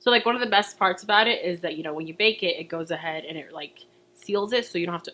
So like one of the best parts about it is that, you know, when you bake it, it goes ahead and it like seals it so you don't have to.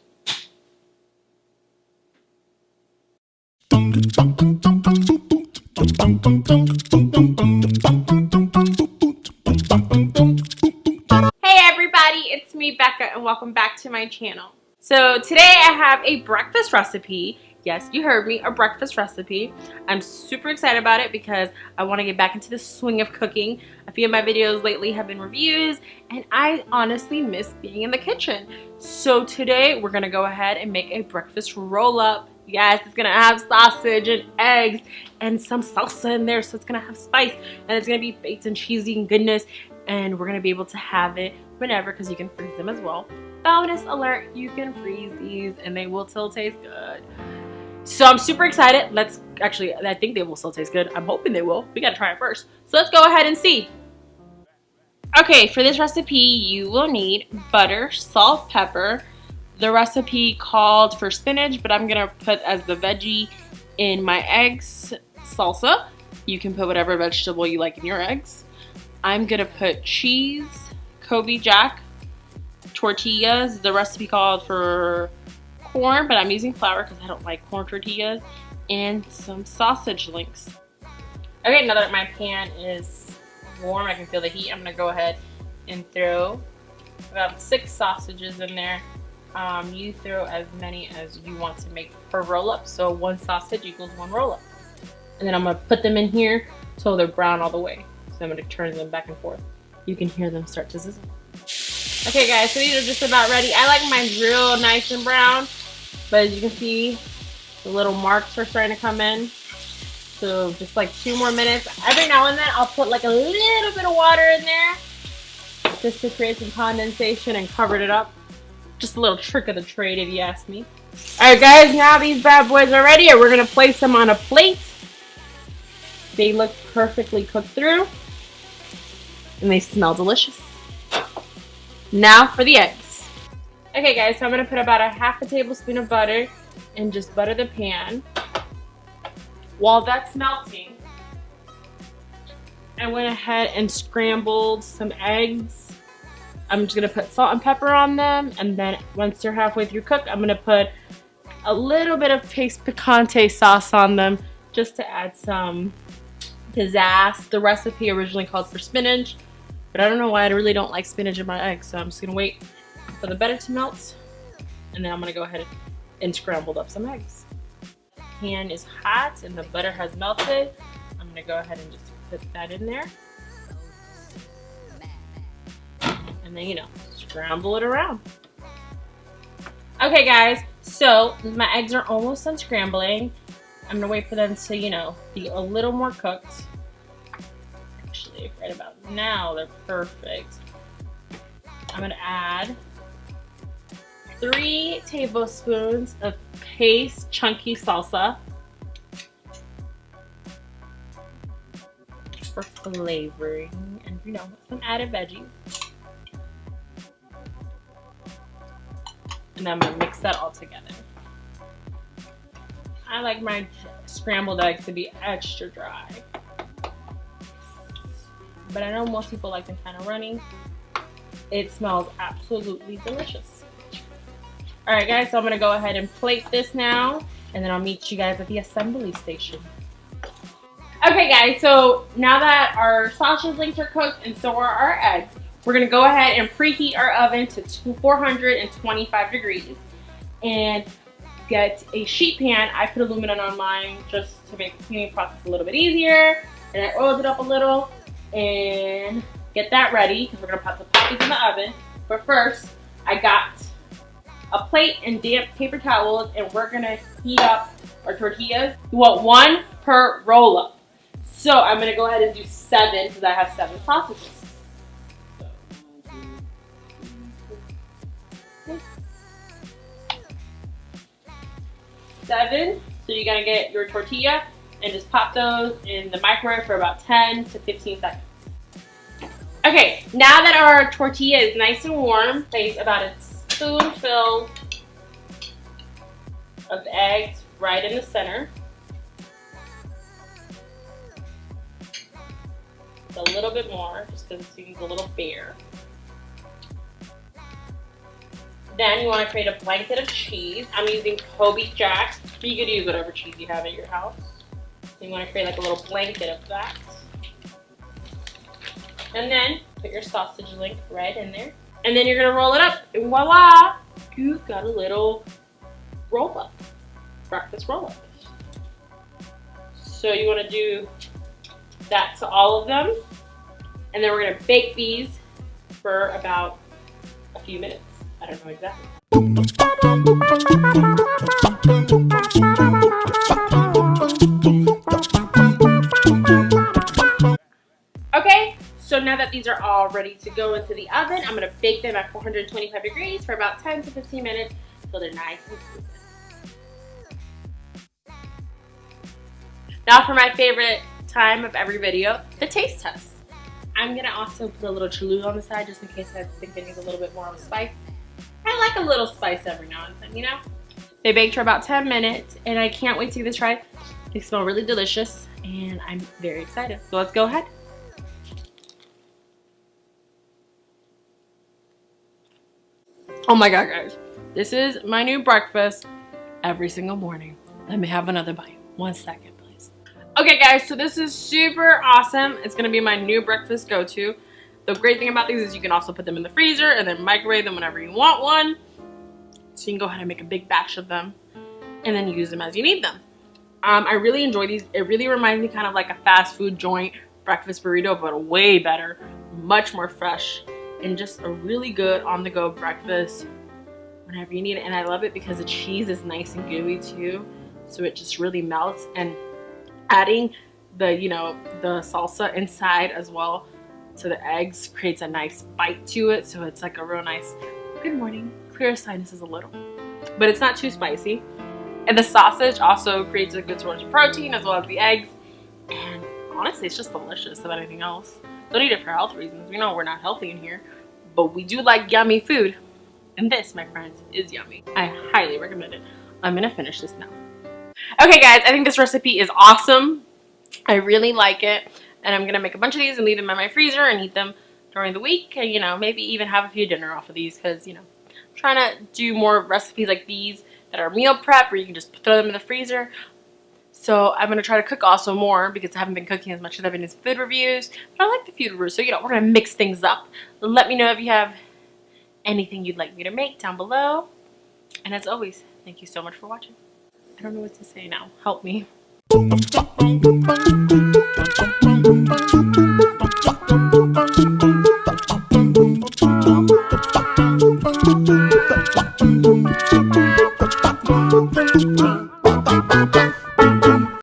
Hey everybody, it's me, Becca, and welcome back to my channel. So today I have a breakfast recipe. Yes, you heard me, a breakfast recipe. I'm super excited about it because I want to get back into the swing of cooking. A few of my videos lately have been reviews, and I honestly miss being in the kitchen. So today we're going to go ahead and make a breakfast roll-up. Yes, it's going to have sausage and eggs and some salsa in there, so it's going to have spice, and it's going to be baked and cheesy and goodness, and we're going to be able to have it whenever because you can freeze them as well. Bonus alert, you can freeze these and they will still taste good. So I'm super excited. I think they will still taste good. I'm hoping they will. We gotta try it first. So let's go ahead and see. Okay, for this recipe, you will need butter, salt, pepper. The recipe called for spinach, but I'm gonna put as the veggie in my eggs, salsa. You can put whatever vegetable you like in your eggs. I'm gonna put cheese, Kobe Jack, tortillas. The recipe called for corn, but I'm using flour because I don't like corn tortillas, and some sausage links. Okay, now that my pan is warm, I can feel the heat, I'm gonna go ahead and throw about 6 sausages in there. You throw as many as you want to make per roll-up, so 1 sausage equals 1 roll-up. And then I'm gonna put them in here so they're brown all the way. So I'm gonna turn them back and forth. You can hear them start to sizzle. Okay guys, so these are just about ready. I like mine real nice and brown, but as you can see, the little marks are starting to come in. So just like 2 more minutes. Every now and then I'll put like a little bit of water in there just to create some condensation and cover it up. Just a little trick of the trade if you ask me. Alright guys, now these bad boys are ready and we're going to place them on a plate. They look perfectly cooked through and they smell delicious. Now for the eggs. Okay guys, so I'm going to put about a ½ tablespoon of butter and just butter the pan. While that's melting, I went ahead and scrambled some eggs. I'm just going to put salt and pepper on them, and then once they're halfway through cooked, I'm going to put a little bit of Pace Picante sauce on them just to add some pizzazz. The recipe originally called for spinach, but I don't know why I really don't like spinach in my eggs, so I'm just going to wait for the butter to melt, and then I'm going to go ahead and scramble up some eggs. The pan is hot and the butter has melted. I'm going to go ahead and just put that in there. And then, you know, scramble it around. Okay guys, so my eggs are almost done scrambling. I'm going to wait for them to, you know, be a little more cooked. Actually, right about now, they're perfect. I'm going to add 3 tablespoons of Pace chunky salsa for flavoring and, you know, some added veggies. And then I'm going to mix that all together. I like my scrambled eggs to be extra dry, but I know most people like them kind of runny. It smells absolutely delicious. Alright guys, so I'm going to go ahead and plate this now, and then I'll meet you guys at the assembly station. Okay guys, so now that our sausage links are cooked and so are our eggs, we're going to go ahead and preheat our oven to 425 degrees and get a sheet pan. I put aluminum on mine just to make the cleaning process a little bit easier, and I oiled it up a little and get that ready because we're going to put the puppies in the oven. But first, I got a plate and damp paper towels, and we're going to heat up our tortillas. You want 1 per roll up. So I'm going to go ahead and do 7 because I have 7 sausages. 7. So you're gonna get your tortilla and just pop those in the microwave for about 10 to 15 seconds. Okay, now that our tortilla is nice and warm, place about a spoonful of eggs right in the center. A little bit more, just because it seems a little bare. Then you want to create a blanket of cheese. I'm using Colby Jack. You could use whatever cheese you have at your house. You want to create like a little blanket of that. And then put your sausage link right in there. And then you're going to roll it up. And voila! You've got a little roll up. Breakfast roll up. So you want to do that to all of them. And then we're going to bake these for about a few minutes. I don't know exactly. Okay, so now that these are all ready to go into the oven, I'm going to bake them at 425 degrees for about 10 to 15 minutes so they're nice and smooth. Now for my favorite time of every video, the taste test. I'm going to also put a little Cholula on the side just in case I think it needs a little bit more of a spice. I like a little spice every now and then, you know? They baked for about 10 minutes and I can't wait to give this a try. They smell really delicious and I'm very excited. So let's go ahead. Oh my god, guys. This is my new breakfast every single morning. Let me have another bite. 1 second, please. Okay, guys, so this is super awesome. It's gonna be my new breakfast go-to. The great thing about these is you can also put them in the freezer and then microwave them whenever you want one. So you can go ahead and make a big batch of them and then use them as you need them. I really enjoy these. It really reminds me kind of like a fast food joint breakfast burrito, but way better, much more fresh, and just a really good on-the-go breakfast whenever you need it. And I love it because the cheese is nice and gooey too, so it just really melts. And adding the, you know, the salsa inside as well to the eggs creates a nice bite to it, so it's like a real nice good morning. Clear sinuses a little, but it's not too spicy. And the sausage also creates a good source of protein as well as the eggs. And honestly, it's just delicious if anything else. Don't eat it for health reasons. We know we're not healthy in here, but we do like yummy food. And this, my friends, is yummy. I highly recommend it. I'm gonna finish this now. Okay, guys, I think this recipe is awesome. I really like it. And I'm gonna make a bunch of these and leave them in my freezer and eat them during the week. And, you know, maybe even have a few dinner off of these because, you know, I'm trying to do more recipes like these that are meal prep where you can just throw them in the freezer. So I'm gonna try to cook also more because I haven't been cooking as much as I've been in food reviews. But I like the food reviews, so, you know, we're gonna mix things up. Let me know if you have anything you'd like me to make down below. And as always, thank you so much for watching. I don't know what to say now. Help me.